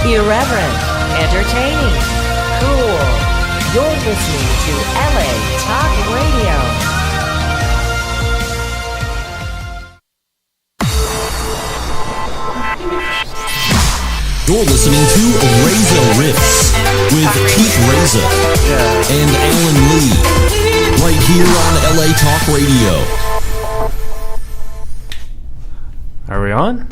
Irreverent, entertaining, cool. You're listening to LA Talk Radio. You're listening to Reza Riffs with Keith Reza and Alan Lee, right here on LA Talk Radio. Are we on?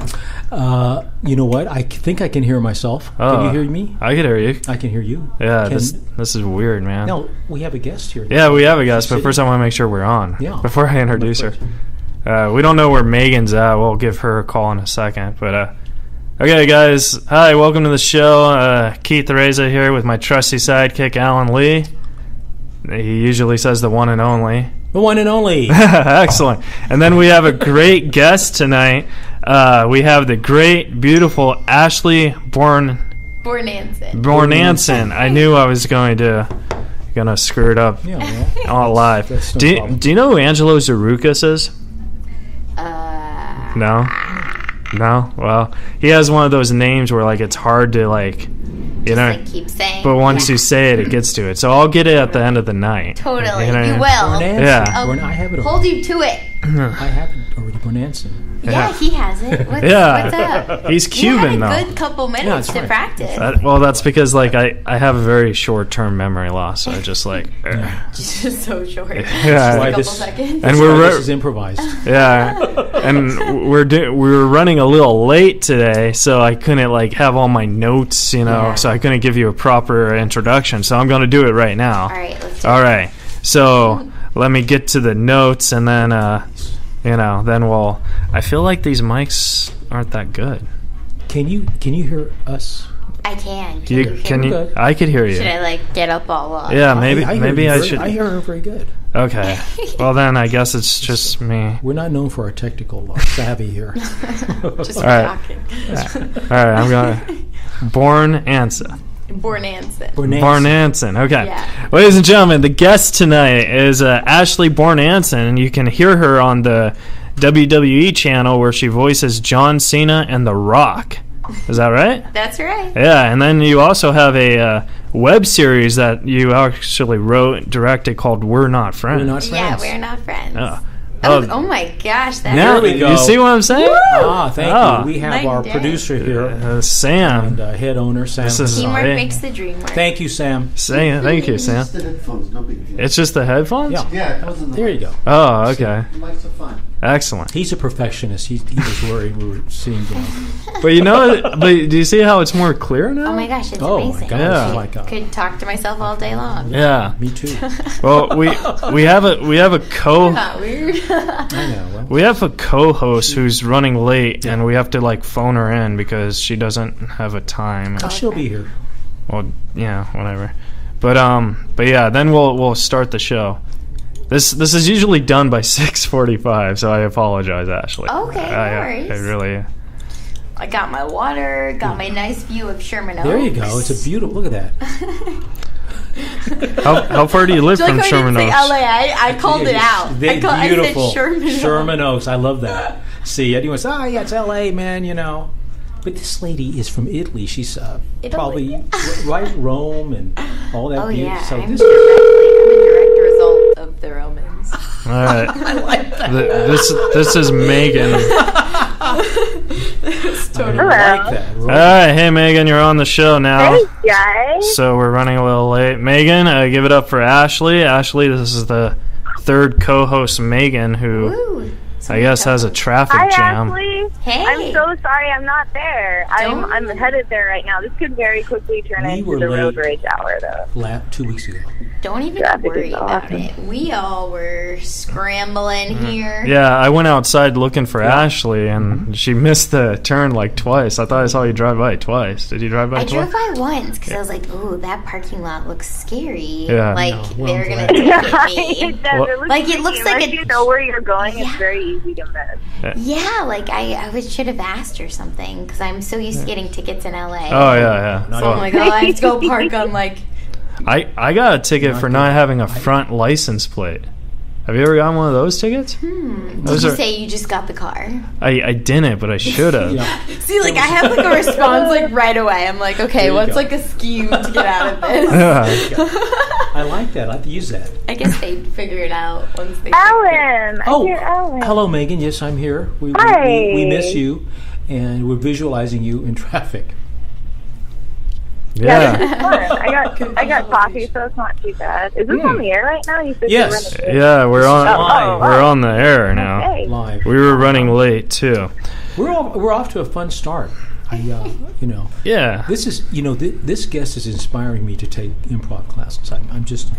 You know what? I think I can hear myself. Can you hear me? I can hear you. I can hear you. Yeah, this is weird, man. No, we have a guest here. Yeah, we have a guest, but first I want to make sure we're on. Yeah. Before I introduce her. We don't know where Megan's at. We'll give her a call in a second. But, okay, guys. Hi, welcome to the show. Keith Reza here with my trusty sidekick, Alan Lee. He usually says the one and only. The one and only. Excellent. And then we have a great guest tonight. We have the great, beautiful Ashley Bornancin. I knew I was gonna screw it up all live. Do you know who Angelo Zarukas is? No? No? Well, he has one of those names where it's hard to keep saying. But once you say it, it gets to it. So I'll get it at the end of the night. Totally. You know? You will. Yeah. I have it. Hold you to it. I have it already. Bornancin. Yeah, he has it. What's up? He's Cuban, though. You had a good couple minutes to practice. Well, that's because I have a very short-term memory loss. So I just Just so short. Yeah. Just a couple seconds. And this is improvised. Yeah. And we were running a little late today, so I couldn't have all my notes, so I couldn't give you a proper introduction. So I'm going to do it right now. All right, let's do it. All right. So let me get to the notes, and then then we'll. I feel like these mics aren't that good. Can you hear us? I can. Can you? I could hear you. Should I get up all up? Yeah, maybe I should. I hear her very good. Okay. Well, then I guess it's just me. We're not known for our technical savvy here. Just all right. talking. All right, I'm going. Bornancin. Okay. Yeah. Ladies and gentlemen, the guest tonight is Ashley Bornancin, and you can hear her on the WWE channel where she voices John Cena and The Rock. Is that right? That's right. Yeah, and then you also have a web series that you actually wrote and directed called We're Not Friends. We're Not Friends. Yeah, We're Not Friends. Oh my gosh. There we go. You see what I'm saying? Thank you. We have our producer here. Sam. And head owner, Sam. Teamwork makes the dream work. Thank you, Sam. Thank you, Sam. It's just the headphones, no big deal. It's just the headphones? Yeah, it goes in the there you go. Oh, okay. He likes the fun. Excellent. He's a perfectionist. He was worried we were sitting down. But do you see how it's more clear now? Oh my gosh, it's Oh amazing. my gosh. Yeah. Oh my God. Could talk to myself all day long. Yeah. Me too. Well, we have a Not weird. I know. Well, we have a co-host who's running late, and we have to phone her in because she doesn't have a time. she'll be here. Well, yeah, whatever. But yeah, then we'll start the show. This is usually done by 6:45, so I apologize, Ashley. Okay, no worries. I really. I got my water, got my nice view of Sherman Oaks. There you go. It's a beautiful. Look at that. How far do you live from Sherman Oaks? LA. I called it out. Beautiful. I said Sherman Oaks. I love that. See, anyone says, yeah, it's LA, man, But this lady is from Italy. She's probably right Rome and all that. Oh, beauty. yeah. So I'm a direct result of the Romans. All right. I like that. This is Megan. Totally like that. All right, hey Megan, you're on the show now. Hey guys. So we're running a little late. Megan, give it up for Ashley. Ashley, this is the third co-host, Megan, who Ooh, I guess has a traffic Hi, jam. Ashley. Hey. I'm so sorry I'm not there. I'm headed there right now. This could very quickly turn into the road rage hour, though. 2 weeks ago. Don't even worry about it. We all were scrambling here. Yeah, I went outside looking for Ashley, and she missed the turn twice. I thought I saw you drive by twice. Did you drive by twice? I drove by once because I was like, "Ooh, that parking lot looks scary." Yeah. They're gonna take me. It looks like if you know where you're going, it's very easy to miss. Yeah, I should have asked her something because I'm so used to getting tickets in LA. Oh yeah. So I'm like, I have to go park on I got a ticket for not having a front license plate. Have you ever gotten one of those tickets? Did you say you just got the car? I didn't, but I should have. See, like, I have, like, a response, like, right away. I'm like, okay, what's, like, a scheme to get out of this? I like that. I like to use that. I guess they'd figure it out once they... Alan! I hear Alan. Hello, Megan. Yes, I'm here. Hi. We miss you, and we're visualizing you in traffic. Yeah. This is fun. I got coffee, so it's not too bad. Is this on the air right now? You said Yes. you were running Yeah, we're on. live. We're on the air now. Okay. Live. We were running late too. We're off to a fun start. Yeah. This is this guest is inspiring me to take improv classes. I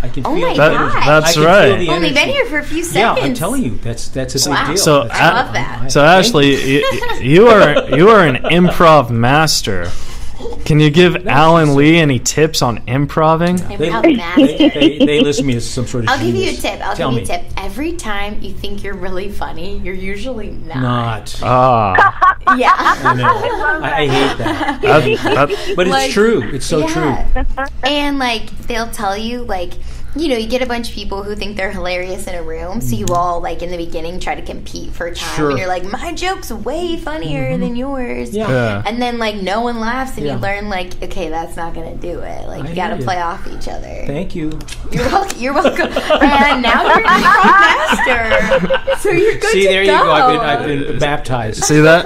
can Oh feel my the God. energy. That's I can right. feel the Only energy. been here for a few Yeah, seconds. I'm telling you, that's a big deal. So I love that. So Ashley, you are an improv master. Can you give Alan Lee any tips on improving? They listen to me as some sort of I'll give you a genius. tip. Tell me. Every time you think you're really funny, you're usually not. Ah, Yeah. I know. I hate that. But it's true. It's so true. And, like, they'll tell you, like, you get a bunch of people who think they're hilarious in a room, so you all, like, in the beginning try to compete for time. Sure. And you're like, my joke's way funnier than yours. Yeah. And then, like, no one laughs, and Yeah. you learn, like, okay, that's not going to do it. Like, I you got to hear you. play off each other. Thank you. You're welcome. And now you're an improv master. So you're good See, to there go. you go. I've been baptized. see that's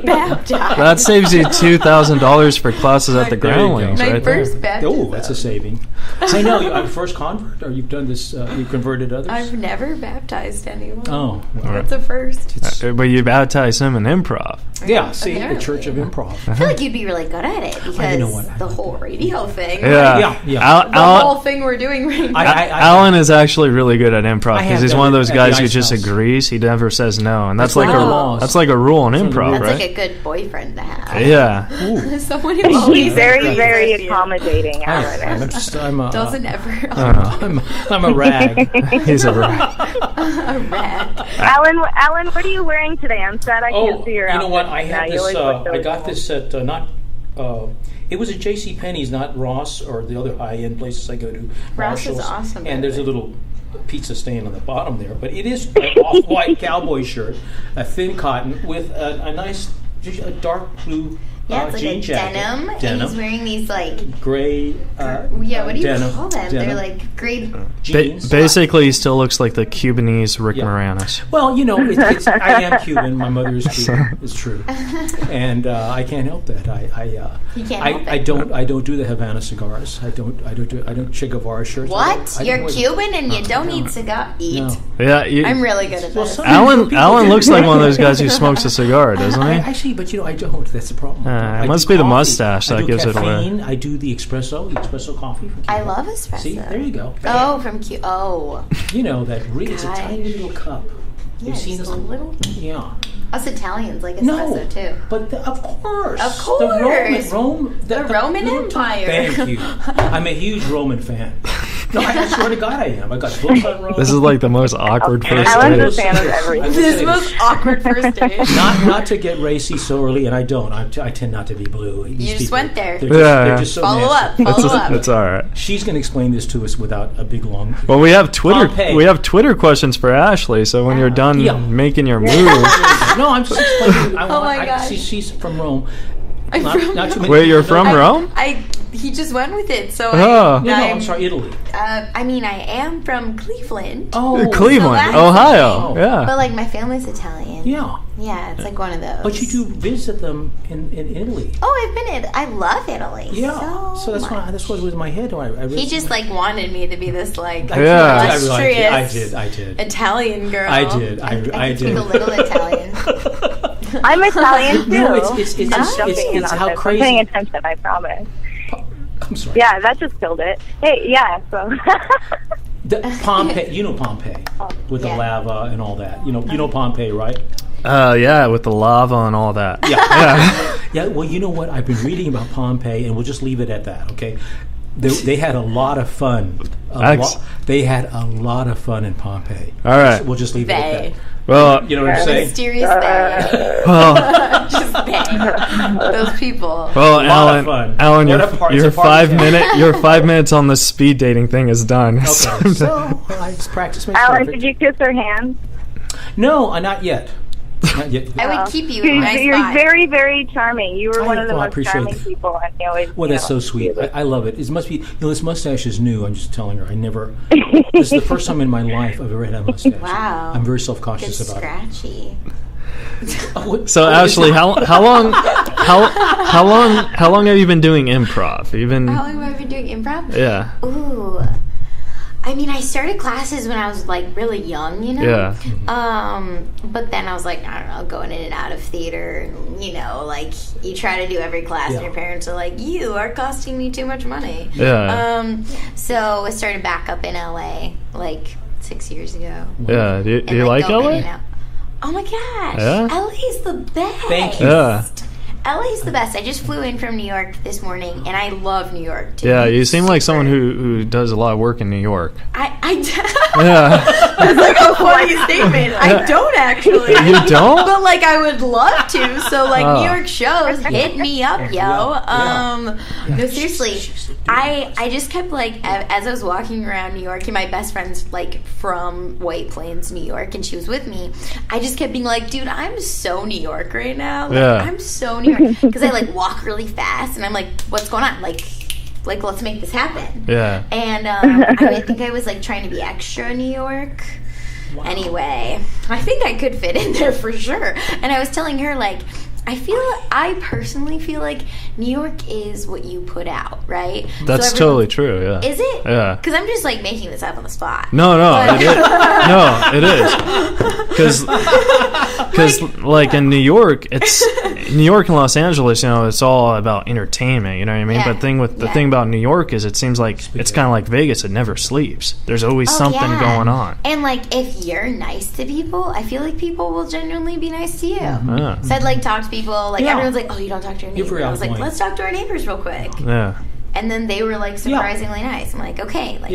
Baptized. that saves you $2,000 for classes at the There you go. Groundlings, My right first there. baptism. Oh, that's a saving. I know. I'm first convert. Or you've done this. You've converted others. I've never baptized anyone. Oh, well. That's a first. But you baptized him in improv. Yeah. See, the Apparently. Church of Improv. I feel like you'd be really good at it because you know what? I the don't whole think- radio thing. Yeah. Yeah. The whole thing we're doing right now. Alan is actually really good at improv I have because he's done one of it those at guys the who Ice just House. agrees. He never says no, and that's That's like one of the laws. that's like a rule in That's improv, That's right? like a good boyfriend to have. Yeah. Someone who always He's very, agrees very with you. accommodating, Alan. Doesn't ever I'm a rag. He's a a rat. Alan, what are you wearing today? I'm sad I can't see your you know what? outfit I now. had You this. always look so I got cool. this at it was at J.C. Penney's, not Ross or the other high-end places I go to. Ross is Marshall's. awesome, And by there's the a way. little pizza stain on the bottom there, but it is an off-white cowboy shirt, a thin cotton with a nice, a dark blue Yeah, it's like jean a jacket. denim, and he's wearing these like Gray. what do you denim, call them? denim They're like gray. jeans. Basically, he still looks like the Cubanese Rick Yeah. Moranis. Well, I am Cuban. My mother is Cuban. It's true, and I can't help that. You can't help it. I don't do the Havana cigars. I don't Che Guevara shirts. What? You're wear- Cuban and you don't eat cigar? Eat. No. Yeah, I'm really good at Well, this. some- Alan looks like one of those guys who smokes a cigar, doesn't he? Actually, but I don't. That's the problem. It I must do be the coffee. mustache I that do gives it away. caffeine. I do the espresso coffee. From I Cuba. love espresso. See, there you go. Oh, from Q. Oh, You know that it's a God. tiny little cup. yeah, You've seen just this a little. Yeah. Us Italians like No, espresso too. but of course, Of course. the Roman little Empire. Thank you. I'm a huge Roman fan. No, I swear to God, I am. I got books on Rome. This is like the most awkward first Alan's a date. fan of everything. This most awkward first date. not to get racy so early, and I don't. I tend not to be blue. These You just people, went there. They're just so Follow nasty. up. Follow up. It's all right. She's going to explain this to us without a big long. Well, we have Twitter. Pompeii. We have Twitter questions for Ashley. So when you're done Yeah. making your move, No, I'm just explaining. Oh my gosh. She's from Rome. I'm Not- from not too many wait, you're people from know. Rome? He just went with it, so Oh. No, I'm sorry, Italy. I mean, I am from Cleveland. Oh, Cleveland, that's Ohio. the thing. Yeah. But like my family's Italian. Yeah, Yeah, it's like one of those. but you do visit them in Italy. Oh, I've been in. I love Italy. Yeah, so that's why this was in my head. He just like wanted me to be this like Yeah. illustrious I did. Italian girl. I did. I could speak did. a little Italian. I'm Italian too. No, it's I'm jumping in it's on how this. crazy. I'm paying attention, I promise. I'm sorry. Yeah, that just killed it. Hey, yeah, so. Pompeii, you know Pompeii, with the yeah. lava and all that. You know Pompeii, right? Yeah, with the lava and all that. Yeah. Yeah. Yeah, well, you know what? I've been reading about Pompeii, and we'll just leave it at that, okay? They had a lot of fun. They had a lot of fun in Pompeii. All right. We'll just leave it at that. Well, you know what I'm saying? Mysterious they. Well, Just they. Those people. Well, lot of fun. Alan, What your a party your 5 minutes on the speed dating thing is done. Okay, so I just practice makes Alan, perfect. did you kiss her hand? No, not yet. Not yet. I would keep you in my You're spot. very, very charming. You were one of the I most appreciate charming that. people. And you always, Well, that's so sweet. I love it. It must be. This mustache is new. I'm just telling her. I never. This is the first time in my life I've ever had a mustache. Wow. I'm very It's self-conscious about scratchy. it. So Ashley, how long have you been doing improv? How long have I been doing improv? Yeah. Ooh. I mean, I started classes when I was like really young, you know. Yeah. But then I was like, I don't know, going in and out of theater, and, you know, like you try to do every class, and your parents are like, "You are costing me too much money." Yeah. So I started back up in LA like 6 years ago. Yeah. Do And, you like go in LA? and out. Oh my gosh. Yeah? LA's the best. Thank you. Yeah. LA's the best. I just flew in from New York this morning, and I love New York too. Yeah. You seem like someone who does a lot of work in New York. Yeah. That's like a funny statement. I don't actually. You don't? But like I would love to. So like New York shows, hit me up, yo. No, seriously. I just kept like as I was walking around New York, and my best friend's like from White Plains, New York, and she was with me. I just kept being like, dude, I'm so New York right now. Like, Yeah. I'm so New York because I like walk really fast, and I'm like, what's going on? Like let's make this happen. Yeah. And I think I was like trying to be extra New York. Wow. Anyway, I think I could fit in there for sure. And I was telling her like, I personally feel like New York is what you put out, right? That's so totally true. Yeah. Is it? Yeah. Because I'm just like making this up on the spot. No, it is. No, it is. Because like in New York, New York and Los Angeles, you know, it's all about entertainment. You know what I mean? Yeah. But the thing about New York is, it seems like it's kind of like Vegas. It never sleeps. There's always something going on. And like if you're nice to people, I feel like people will genuinely be nice to you. Yeah. So I'd like talk to people. Like everyone's like, "Oh, you don't talk to your You're neighbor." very I was like, outgoing. "Let's talk to our neighbors real quick." Yeah. And then they were like surprisingly nice. I'm like, okay, like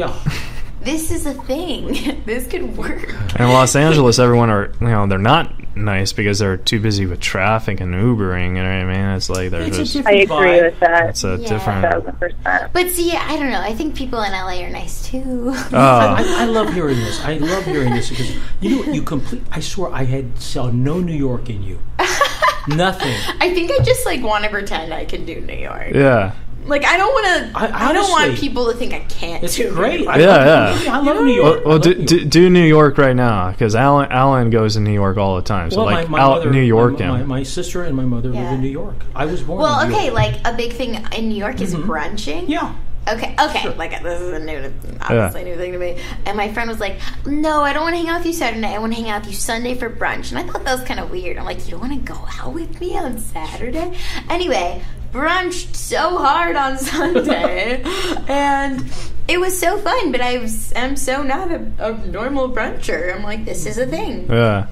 this is a thing. This could work. In Los Angeles, everyone they're not nice because they're too busy with traffic and Ubering. You know what I mean? It's like there's just I agree with that. it's a different. 1,000%. But see, I don't know. I think people in LA are nice too. I love hearing this. I love hearing this because you know I swear I saw no New York in you. Nothing. I think I just like want to pretend I can do New York. Yeah. Like I don't want to. I don't want honestly, people to think I can't. It's do great. New York. I love New York. Well, do New York right now, because Alan goes to New York all the time. So well, my out mother, New York him. my sister and my mother live in New York. I was born Well, in New okay, York. like a big thing in New York is brunching. Yeah. Okay. Like this is a new thing to me. And my friend was like, "No, I don't want to hang out with you Saturday night. I want to hang out with you Sunday for brunch." And I thought that was kind of weird. I'm like, "You don't want to go out with me on Saturday?" Anyway, brunched so hard on Sunday, and it was so fun. But I'm so not a normal bruncher. I'm like, this is a thing. Yeah.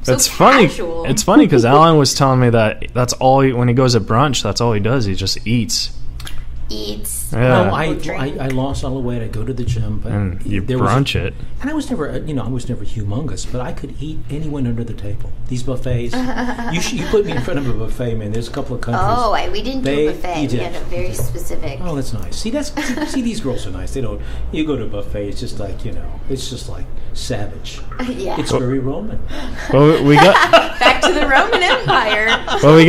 So it's funny. casual. It's funny because Alan was telling me that that's all when he goes to brunch. That's all he does. He just eats. Eats. Yeah. No, I lost all the weight. I go to the gym, but And you there brunch it. And I was never humongous, but I could eat anyone under the table. These buffets, you put me in front of a buffet, man. There's a couple of countries. Oh, we didn't do a buffet. You did. We had a very specific. Oh, that's nice. See, these girls are nice. They don't. You go to a buffet, it's just like it's just like savage. Yeah. It's very Roman. Well, we got. Back to the Roman Empire. Well, we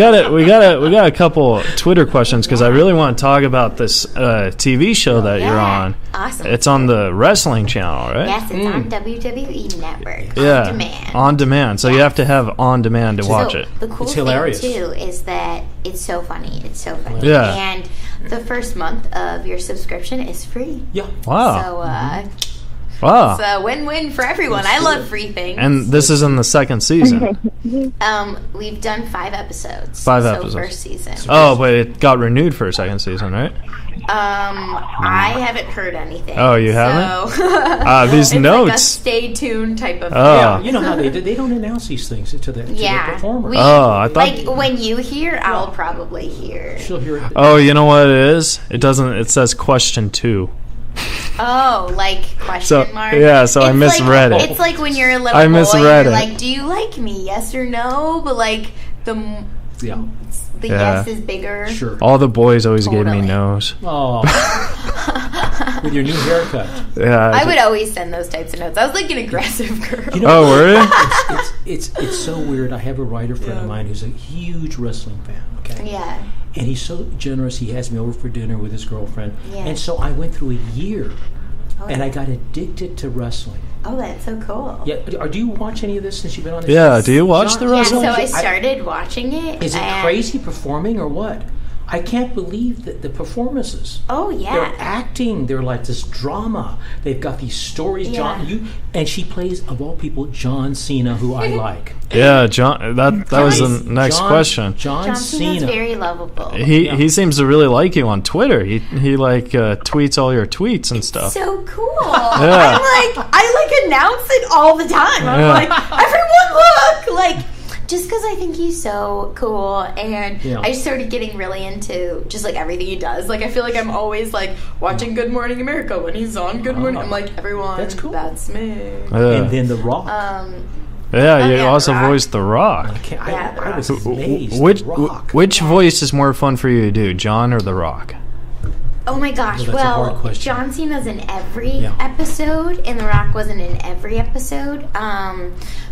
got a couple Twitter questions because I really want to talk about this TV show that you're on. Awesome. It's on the wrestling channel, right? Yes, it's on WWE Network. Yeah. On demand. On demand. So you have to have on demand to watch it. The cool It's thing hilarious. too is that it's so funny. It's so funny. Yeah. And the first month of your subscription is free. Yeah. Wow. So Wow. So win-win for everyone. I love free things. And this is in the second season. We've done 5 episodes. 5 so episodes. First season. Oh, but it got renewed for a second season, right? I haven't heard anything. Oh, you haven't? So These it's notes. like a stay tuned type of Oh. You know how they don't announce these things to the performer. I thought. Like when you hear, I'll probably hear. She'll hear it. Oh, you know what it is? It doesn't. It says question 2. Oh, like question mark? Yeah, so I misread it. It's like when you're a little I boy, misread you're it. like, do you like me? Yes or no? But like the yes is bigger. Sure. All the boys always gave me Totally. no's. Oh. With your new haircut. Yeah. I would always send those types of notes. I was like an aggressive girl. You know, Oh, were you? It's so weird. I have a writer friend of mine who's a huge wrestling fan. Okay. Yeah. And he's so generous. He has me over for dinner with his girlfriend. Yeah. And so I went through a year, and I got addicted to wrestling. Oh, that's so cool. Yeah. Do you watch any of this since you've been on this? Yeah. Do you watch the Yeah, wrestling? so I started watching it. Is it and- crazy performing or what? I can't believe that the performances. Oh, yeah. They're acting. They're like this drama. They've got these stories. Yeah. And she plays, of all people, John Cena, who I like. Yeah, John. That was the next question. John Cena's Cena. very lovable. He seems to really like you on Twitter. He like tweets all your tweets and stuff. So cool. Yeah. I announce it all the time. I'm Yeah. like, everyone look! Like, just because I think he's so cool, and Yeah. I started getting really into just like everything he does. Like, I feel like I'm always like watching Good Morning America when he's on Good Morning. I'm like, everyone, That's cool. That's me. And then The Rock. Yeah, you yeah, also The Rock. voiced The Rock. I was amazed. Which The Rock. which voice is more fun for you to do, John or The Rock? Oh my gosh! Well, that's a hard question. John Cena's in every Yeah. episode, and The Rock wasn't in every episode.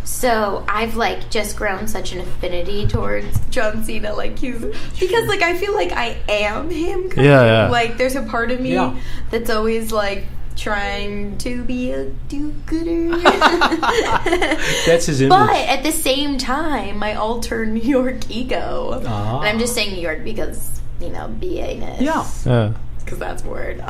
So I've like just grown such an affinity towards John Cena. Like because like I feel like I am him. Kind Yeah. of. Like there's a part of me Yeah. that's always like trying to be a do-gooder. That's his image. But at the same time, my alter New York ego, Ah. and I'm just saying New York because BA-ness. Yeah. Yeah. Because that's word.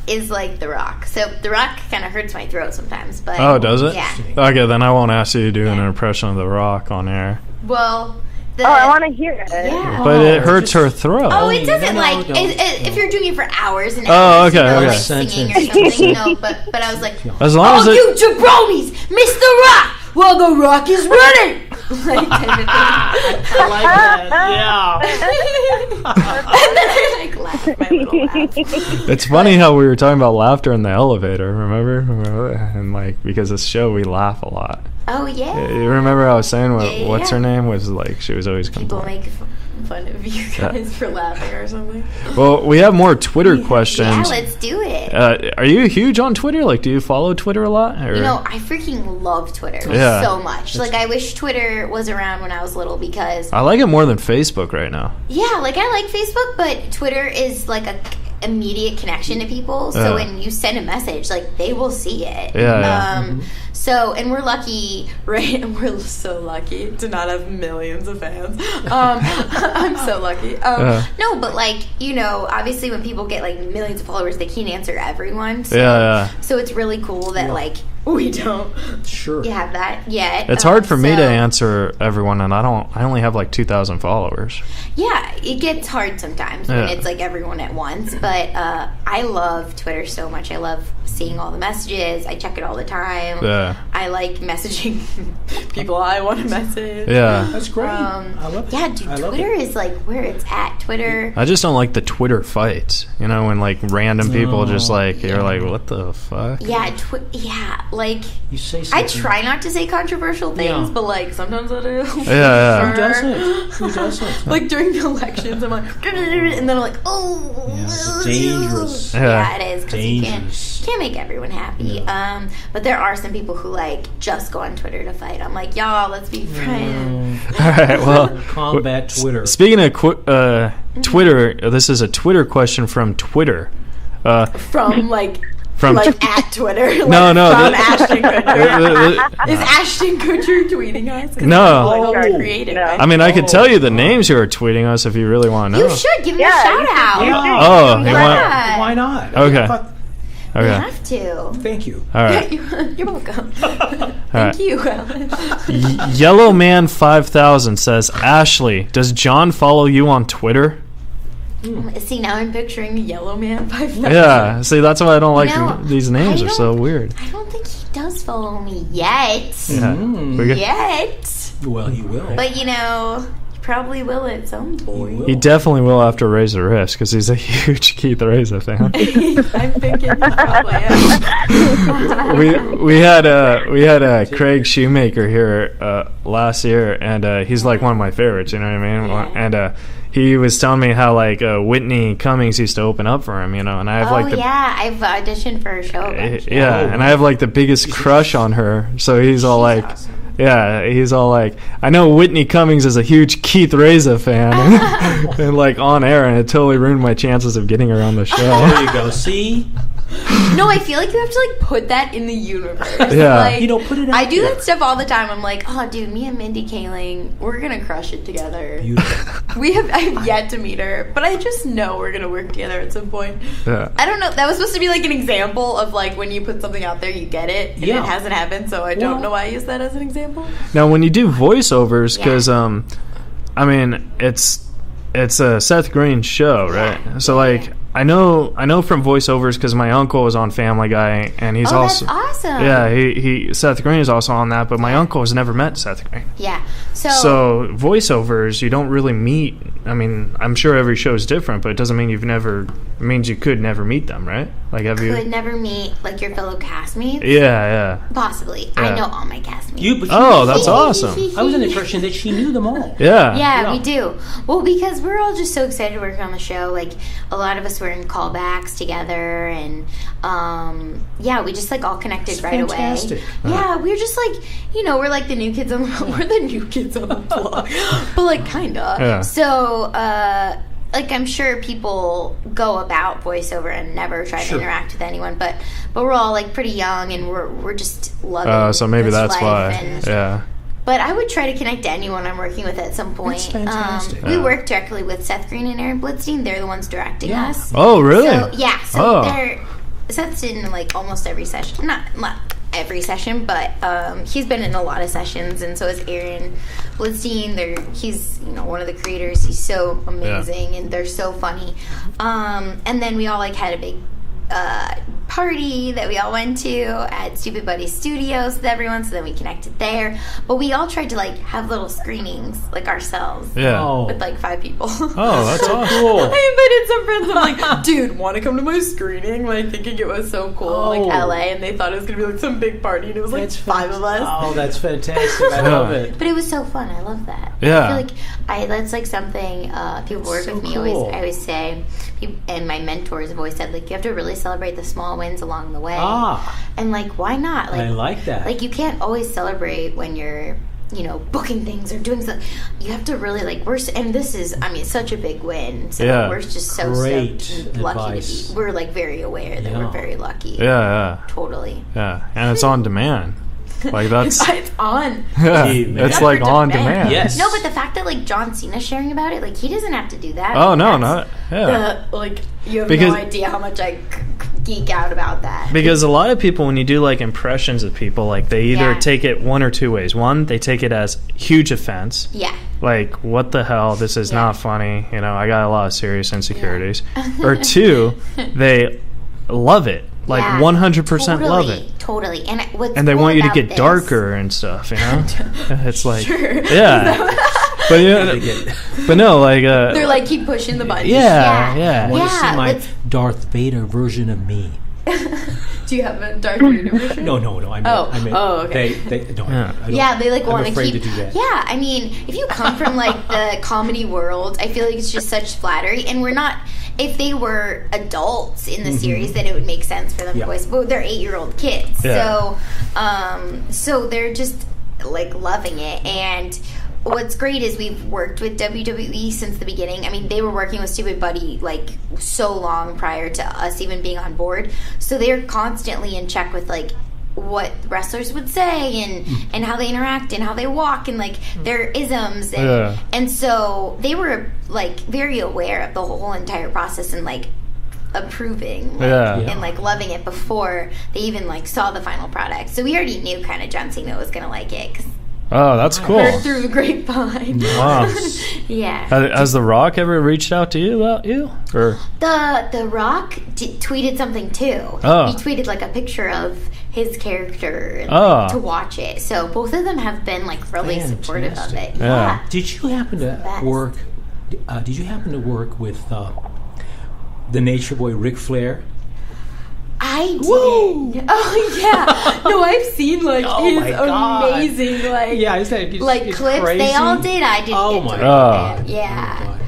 Is like The Rock. So The Rock kind of hurts my throat sometimes. But Oh, does it? Yeah. Okay, then I won't ask you to do an impression of The Rock on air. Well, I want to hear it. Yeah. But it hurts her throat. Oh, it doesn't no, like don't. if you're doing it for hours and Oh, hours, okay, like okay. singing or something. No, but I was like, As long as you jabronis, miss The Rock while The Rock is running. Like, type of thing. I like that. And then I like laugh my little laugh. It's funny how we were talking about laughter in the elevator, remember? And like because this show we laugh a lot. Oh yeah. You remember I was saying Yeah. what's her name was like she was always People complaining. make fun of you guys for laughing or something. Well, we have more Twitter questions. Yeah, let's do it. Are you huge on Twitter? Like, do you follow Twitter a lot? Or? You know, I freaking love Twitter Yeah. so much. Like, I wish Twitter was around when I was little because, I like it more than Facebook right now. yeah, like I like Facebook, but Twitter is like a immediate connection to people. So Yeah. when you send a message, like they will see it. Yeah. So, and we're lucky, right? We're so lucky to not have millions of fans. I'm so lucky. No, but like, you know, obviously when people get like millions of followers, they can't answer everyone. So, Yeah. So it's really cool that like we don't Sure. have that yet. It's hard for me to so- answer everyone, and I only have like 2,000 followers. Yeah, it gets hard sometimes when Yeah. it's like everyone at once. But I love Twitter so much. I love seeing all the messages. I check it all the time. Yeah. I like messaging people I want to message. Yeah. That's great. I love it. Yeah, dude, I love Twitter it. is like where it's at. Twitter. I just don't like the Twitter fights. You know, when like random people just like you're like, what the fuck? Yeah, like You say I something. try not to say controversial things, Yeah. but like sometimes I do. Yeah. Who doesn't? Who doesn't? Like during the elections, I'm like, and then I'm like, oh, Yeah, it's dangerous. Yeah, it is because you Dangerous. can't make everyone happy. But there are some people who like just go on Twitter to fight. I'm like, y'all, let's be friends. All right. Well, Combat Twitter. speaking of Twitter, this is a Twitter question from Twitter. From like From at Twitter. Like, No, from that- Ashton Kutcher. Is Ashton Kutcher tweeting us? 'Cause No. like, Oh, creative. no. I mean, I could tell you the names who are tweeting us if you really want to know. You should give him Yeah, a you shout out. Oh, you Why want? not? Why not? Okay. I thought- Okay. You have to. Thank you. All right. You're welcome. right. Thank you, Alan. Yellow Man 5000 says, Ashley, does John follow you on Twitter? See, now I'm picturing Yellow Man 5000. Yeah. See, that's why I don't like these names. I Are so weird. I don't think he does follow me yet. Yeah. Yet. Well, he will. But, he probably will at some point. He definitely will after Reza Riffs because he's a huge Keith Reza fan. I'm thinking he probably is. we had Craig Shoemaker here last year, and he's like one of my favorites. You know what I mean? Yeah. And he was telling me how like Whitney Cummings used to open up for him. And I have like I've auditioned for her show. and I have like the biggest crush on her. So he's all like. Awesome. Yeah, he's all like, I know Whitney Cummings is a huge Keith Reza fan, and like on air, and it totally ruined my chances of getting her on the show. There you go. See? No, I feel like you have to put that in the universe. Yeah. Like, put it out I do there. that stuff all the time. I'm like, oh, dude, me and Mindy Kaling, we're gonna crush it together. Beautiful. I have yet to meet her, but I just know we're gonna work together at some point. Yeah. I don't know. That was supposed to be like an example of like when you put something out there, you get it, and Yeah. it hasn't happened. So I don't know why I use that as an example. Now, when you do voiceovers, because I mean, it's a Seth Green show, right? So like. I know from voiceovers because my uncle is on Family Guy, and he's also that's awesome. Yeah, he Seth Green is also on that, but my uncle has never met Seth Green. Yeah. So voiceovers, you don't really meet. I mean, I'm sure every show is different, but it doesn't mean it means you could never meet them, right? Like, have you? Could never meet like your fellow castmates. Yeah. Possibly. Yeah. I know all my castmates. That's awesome. I was under the impression that she knew them all. Yeah. Yeah, we do. Well, because we're all just so excited to work on the show. Like, a lot of us were in callbacks together, and we just like all connected It's right fantastic. away. Yeah, we're just like, we're like the new kids on we're the new kids on the block, but like kinda. Yeah. So, like I'm sure people go about voiceover and never try to interact with anyone, but we're all like pretty young, and we're just loving. So maybe this that's life, why. and, Yeah. But I would try to connect to anyone I'm working with at some point. That's fantastic. We work directly with Seth Green and Aaron Blitzstein. They're the ones directing us. Oh, really? So they're Seth's in like almost every session. Not every session, but he's been in a lot of sessions, and so is Aaron Blitzstein. He's one of the creators. He's so amazing, and they're so funny. And then we all like had a big party that we all went to at Stupid Buddy Studios with everyone, so then we connected there. But we all tried to like have little screenings like ourselves. Yeah. With like 5 people. Oh, that's awesome. Cool. I invited some friends. I'm like, dude, want to come to my screening? Like, thinking it was so cool, like LA, and they thought it was gonna be like some big party, and it was like 5 of us. Oh, that's fantastic. I love it. But it was so fun. I love that. Yeah. I feel like that's like something people work with me cool. I always say, and my mentors have always said, like, you have to really celebrate the small wins along the way. And like, why not? Like, I like that. Like, you can't always celebrate when you're booking things or doing something. You have to really like and this is, I mean, such a big win. So we're just so Great lucky advice. to be. We're like very aware that we're very lucky. Yeah. Totally. Yeah, and it's on demand. Like that's It's on. yeah, it's like on demand. Yes. No, but the fact that like John Cena's sharing about it, like he doesn't have to do that. Oh no, That's not you have Because- no idea how much I geek out about that. Because a lot of people, when you do like impressions of people, like they either Yeah. take it one or two ways. One, they take it as huge offense. Yeah. Like, what the hell? This is Yeah. not funny. I got a lot of serious insecurities. Or two, they love it. Like, Yeah. 100% love it. Totally. And And they want you to get darker and stuff, It's like, Sure. yeah. But no, like, They're like, keep pushing the buttons. yeah. I want to see my let's- Darth Vader version of me. Do you have a Darth Vader version? No. I mean, okay. They no, Yeah. I don't, Yeah, they like I'm want to afraid keep. to do that. Yeah, I mean, if you come from like the comedy world, I feel like it's just such flattery, and we're not. If they were adults in the series, then it would make sense for them to voice. But they're 8-year-old kids, Yeah. so they're just like loving it. And what's great is we've worked with WWE since the beginning. I mean, they were working with Stupid Buddy like so long prior to us even being on board. So they're constantly in check with like what wrestlers would say and how they interact and how they walk and like their isms and so they were like very aware of the whole entire process and like approving and like loving it before they even like saw the final product. So we already knew kind of John Cena was gonna like it. 'Cause oh, that's cool. heard through the grapevine. Wow. Yeah. Has The Rock ever reached out to you about you? Or The Rock tweeted something too. Oh. He tweeted like a picture of his character and, like, to watch it. So both of them have been like really supportive of it. Yeah. Did you happen to work? Did you happen to work with the Nature Boy Ric Flair? I did. Woo! Oh yeah. No, I've seen like his amazing like clips. Crazy? They all did. I didn't. Oh get my to God. him. Yeah.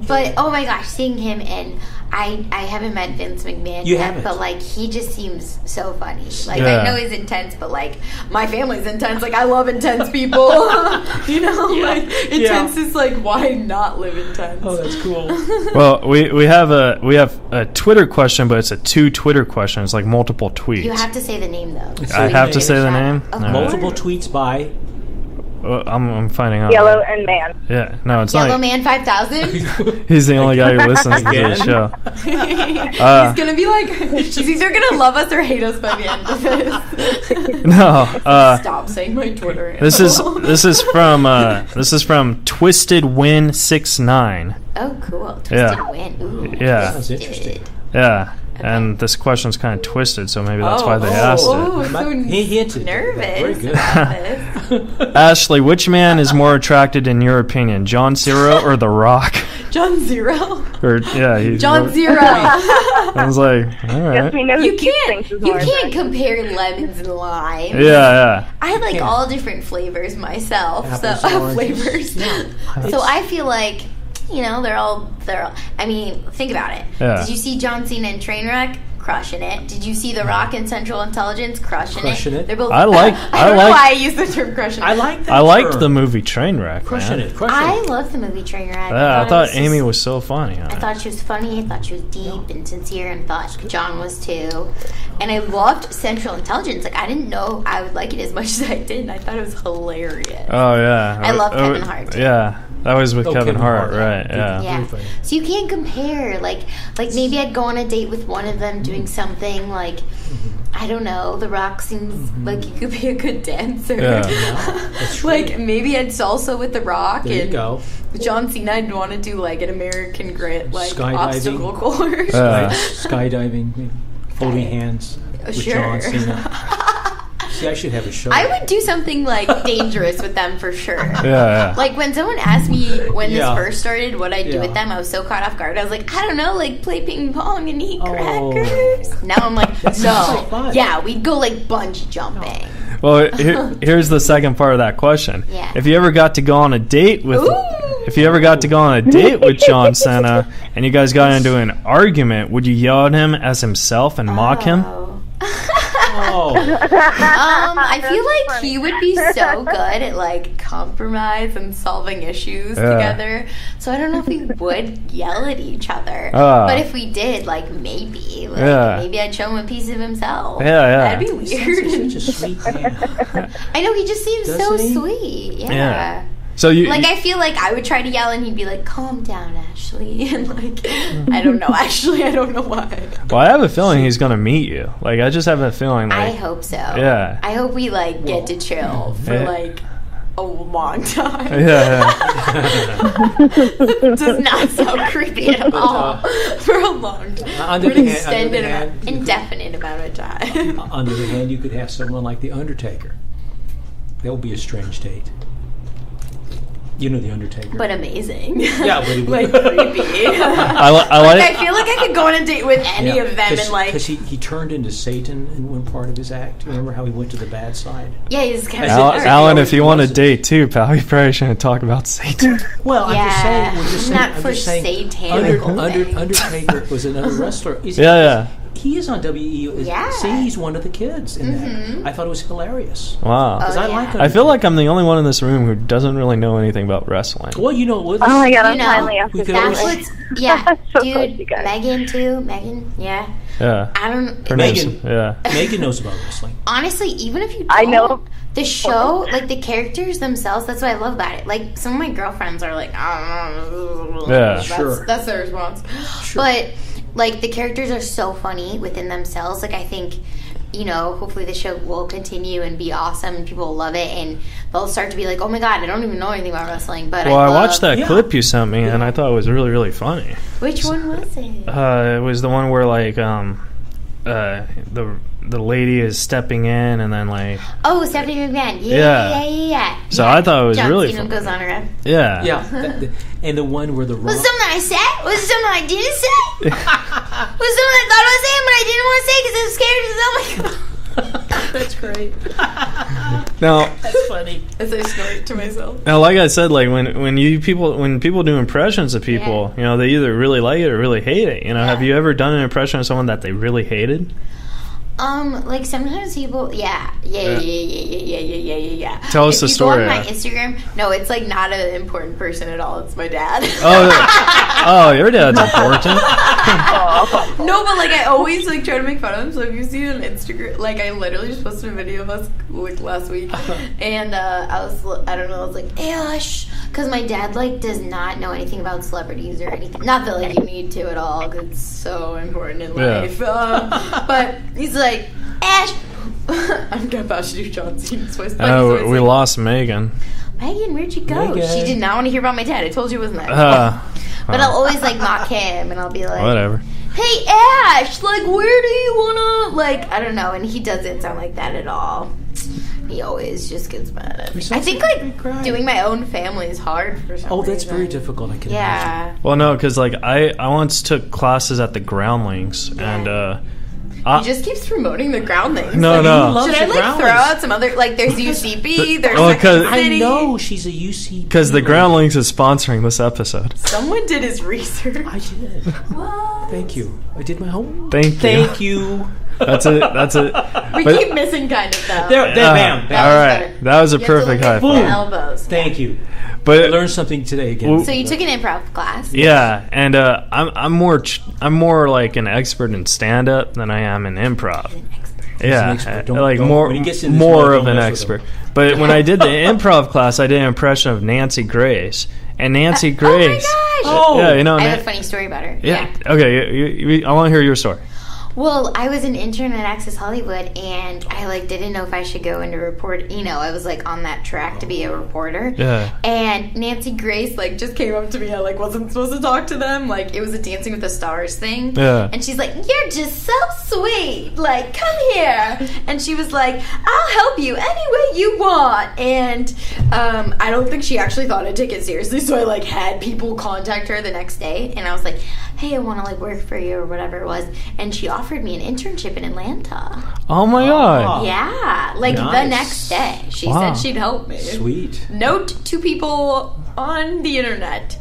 But oh my gosh, seeing him and I haven't met Vince McMahon yet, but like he just seems so funny. Like I know he's intense, but like my family's intense. Like I love intense people. You know, like intense is like why not live intense? Oh, that's cool. well, we have a Twitter question, but it's a 2 Twitter questions, it's like multiple tweets. You have to say the name though. I have to say the name. Multiple tweets by. I'm finding out. Yellow and Man. Yeah, no, it's Yellow not. Man 5000. He's the only guy who listens to the show. He's gonna be like, he's either gonna love us or hate us by the end of this. No. Stop saying my Twitter. This is from Twisted Win 69. Oh, cool. Twisted Win. Ooh, yeah. Sounds interesting. Yeah. And this question's kind of twisted, so maybe that's why they asked it. So he hinted. Nervous. Very good. Ashley, which man is more attracted in your opinion, John Cena or The Rock? John Zero. John Zero. I was like, all right. Yes, we know You who can't compare lemons and limes. Yeah. I like all different flavors myself. Apples, Flavors. So I feel like, you know, they're all. I mean, think about it. Yeah. Did you see John Cena in Trainwreck? Crushing it. Did you see The Rock in Central Intelligence? Crushing it. They're both. I don't know why I use the term crushing it. I like that. I liked the movie Trainwreck. Crushing it. I love the movie Trainwreck. Yeah, I thought Amy was so funny. I thought she was funny. I thought she was deep and sincere, and thought John was too. And I loved Central Intelligence. Like I didn't know I would like it as much as I did. And I thought it was hilarious. Oh yeah. I love Kevin Hart too. Yeah. That was with Kevin Hart, right? Yeah. So you can't compare. Like maybe I'd go on a date with one of them doing something like, I don't know. The Rock seems like he could be a good dancer. Yeah. Like maybe I'd salsa with The Rock. There you go. John Cena, I'd want to do like an American Grit, like Skydiving. obstacle course. Skydiving, maybe. Holding hands with John Cena. See, I should have a show. I would do something like dangerous with them for sure. Yeah. Like when someone asked me when this first started what I'd do with them, I was so caught off guard. I was like, I don't know, like play ping pong and eat crackers. Now I'm like, no. Yeah, we'd go like bungee jumping. Well, here's the second part of that question. Yeah. If you ever got to go on a date with John Cena and you guys got into an argument, would you yell at him as himself and mock him? I feel like he would be so good at like compromise and solving issues together. So I don't know if we would yell at each other. But if we did, like maybe I'd show him a piece of himself. That'd be weird. Such a sweet man. I know, he just seems so sweet. Yeah. So I feel like I would try to yell and he'd be like, calm down, Ashley. And like, I don't know, Ashley, I don't know why. Well, I have a feeling he's going to meet you. Like, I just have a feeling. Like, I hope so. Yeah. I hope we like get to chill for like a long time. Does not sound creepy at all. For a long time. For an indefinite amount of time. On the other hand, you could have someone like The Undertaker. That would be a strange date. You know The Undertaker. But amazing. Yeah, but he would. Like creepy. I feel like I could go on a date with any of them and like... Because he turned into Satan in one part of his act. Remember how he went to the bad side? Yeah, he's kind of... Alan, if you want a date too, pal, you probably shouldn't talk about Satan. Well, I'm just saying... Not for satanical Undertaker was another wrestler. He is on WE. See, he's one of the kids in that. I thought it was hilarious. Wow. I feel like I'm the only one in this room who doesn't really know anything about wrestling. Well, you know... Oh my God, I'm finally up to dude, Megan too. Megan, Yeah. Megan knows about wrestling. Honestly, even if you don't, I know. The show, like the characters themselves, that's what I love about it. Like some of my girlfriends are like, I don't know. Sure. That's their response. Sure. But like, the characters are so funny within themselves. Like, I think, you know, hopefully the show will continue and be awesome and people will love it and they'll start to be like, oh my god, I don't even know anything about wrestling, but I watched that clip you sent me and I thought it was really, really funny. Which one was it? It was the one where, like, the lady is stepping in and then, like... Oh, Stephanie McMahon. Yeah. So I thought it was really funny. Goes on around. Yeah. Yeah. And the one where the Rock... Was it something I said? Was it something I didn't say? Was it something I thought I was saying but I didn't want to say because I was scared? Oh my god. That's great. Now, that's funny. As I snort to myself. Now, like I said, like when people do impressions of people, you know, they either really like it or really hate it. You know, have you ever done an impression of someone that they really hated? Like sometimes people, yeah. Tell us the story. If you go on my Instagram, no, it's like not an important person at all. It's my dad. Oh, your dad's important. No, but like I always like try to make fun of him. So if you see it on Instagram, like I literally just posted a video of us like last week, and I was like, Ash, because my dad like does not know anything about celebrities or anything. Not that like you need to at all, because it's so important in life. But he's like, Ash, I'm about to do John Cena's voice. We lost Megan. Megan, where'd you go? Megan. She did not want to hear about my dad. I told you it wasn't that. But I'll always like mock him, and I'll be like, whatever. Hey Ash, like where do you wanna like? I don't know, and he doesn't sound like that at all. He always just gets mad at me. I think like doing my own family is hard for some reason. Oh, that's very difficult. I can imagine. Well, no, because like I once took classes at the Groundlings, and he just keeps promoting the Groundlings. No. Should I like throw out some other like? There's UCB. There's I know she's a UCB. Because the Groundlings is sponsoring this episode. Someone did his research. I did. What? Thank you. I did my homework. Thank you. That's it. We keep missing kind of though. Bam. All right, that was a perfect high five. Elbows. Thank you. But I learned something today again. So you took an improv class. Yeah, and I'm more like an expert in stand up than I am in improv. Yeah, like more of an expert. But when I did the improv class, I did an impression of Nancy Grace, and Nancy Grace. Oh my gosh! Yeah, you know. I have a funny story about her. Yeah. Okay, I want to hear your story. Well, I was an intern at Access Hollywood, and I like didn't know if I should go into report. You know, I was like on that track to be a reporter. Yeah. And Nancy Grace like just came up to me. I like wasn't supposed to talk to them. Like it was a Dancing with the Stars thing. Yeah. And she's like, "You're just so sweet. Like, come here." And she was like, "I'll help you any way you want." And I don't think she actually thought I'd take it seriously. So I like had people contact her the next day, and I was like, "Hey, I want to like work for you or whatever it was." And she offered me an internship in Atlanta. Oh my god. Yeah. Like the next day. She said she'd help me. Sweet. Note to people on the internet.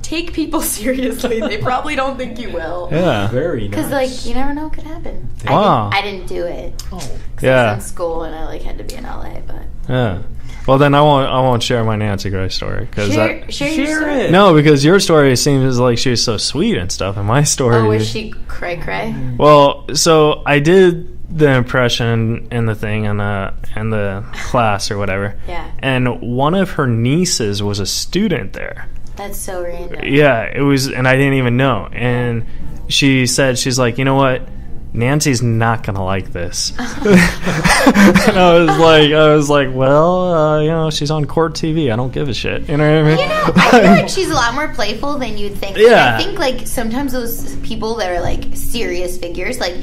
Take people seriously. They probably don't think you will. Yeah. Very nice. Because like you never know what could happen. Wow. I didn't do it. Oh. Yeah. I was in school and I like had to be in LA, but yeah. Well, then I won't share my Nancy Grace story because share it. No, because your story seems like she was so sweet and stuff, and my story. Oh, was she cray? Well, so I did the impression in the thing in the class or whatever. Yeah. And one of her nieces was a student there. That's so random. Yeah, it was, and I didn't even know. And she said, she's like, you know what? Nancy's not gonna like this. And I was like, well, you know, she's on court TV. I don't give a shit. You know what I mean? You know, I feel like she's a lot more playful than you'd think. Yeah. I think like sometimes those people that are like serious figures, like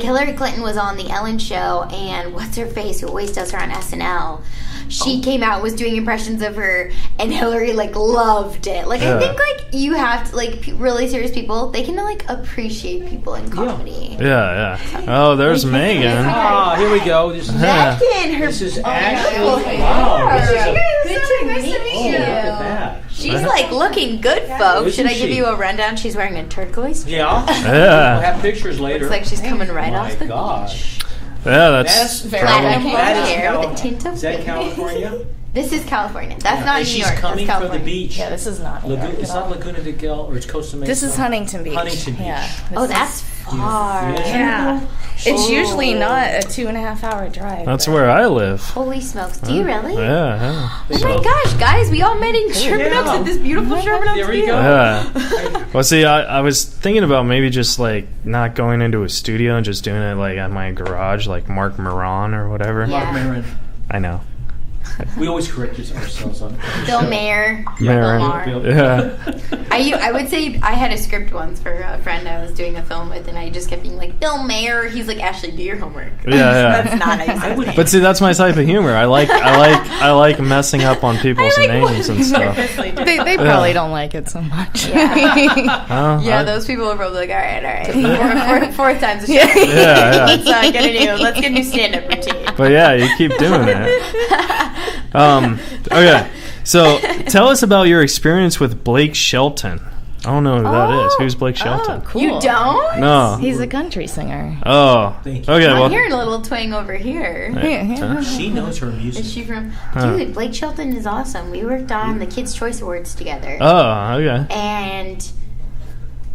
Hillary Clinton was on the Ellen Show, and what's her face, who always does her on SNL. She came out, was doing impressions of her, and Hillary like loved it. Like I think like you have to like really serious people. They can like appreciate people in comedy. Yeah. Oh, there's Megan. Oh, here we go. This is Megan. This is Ashley. Wow. Good to meet you. Look at that. She's like looking good, folks. Should I give you a rundown? She's wearing a turquoise. Yeah. Yeah. We'll have pictures later. Looks like she's coming right off the beach. Yeah, that's very hair with a tint of Is that California? This is California. That's not New she's York. coming That's from the beach. Yeah, this is not New York. It's not Laguna de Gil, or it's Costa Mesa. This is Huntington Beach. Huntington Beach. Yeah. Oh, that's far. Yeah. It's usually not a 2.5 hour drive. That's where I live. Holy smokes. Do you really? Yeah. Oh my gosh, guys, we all met in Sherman Oaks at this beautiful Sherman Oaks There we field. go. Yeah. Well, see, I was thinking about maybe just like not going into a studio and just doing it like at my garage, like Mark Maron or whatever. Yeah. Mark Maron. I know. We always correct ourselves on Bill Mayer. Maron. Bill Maher. Yeah. I would say I had a script once for a friend I was doing a film with, and I just kept being like, Bill Mayer. He's like, Ashley, do your homework. Yeah. That's not how you say it. But see, that's my type of humor. I like messing up on people's names and stuff. They probably don't like it so much. Yeah, those people are probably like, all right. Fourth time's a charm. Yeah. Let's get a new stand-up routine. But yeah, you keep doing it. Okay, so tell us about your experience with Blake Shelton. I don't know who that is. Who's Blake Shelton? Cool. You don't? No. He's a country singer. Oh. Thank you. Okay, I'm well. hearing a little twang over here. She knows her music. Is she from? Dude, Blake Shelton is awesome. We worked on the Kids' Choice Awards together. Oh, okay. And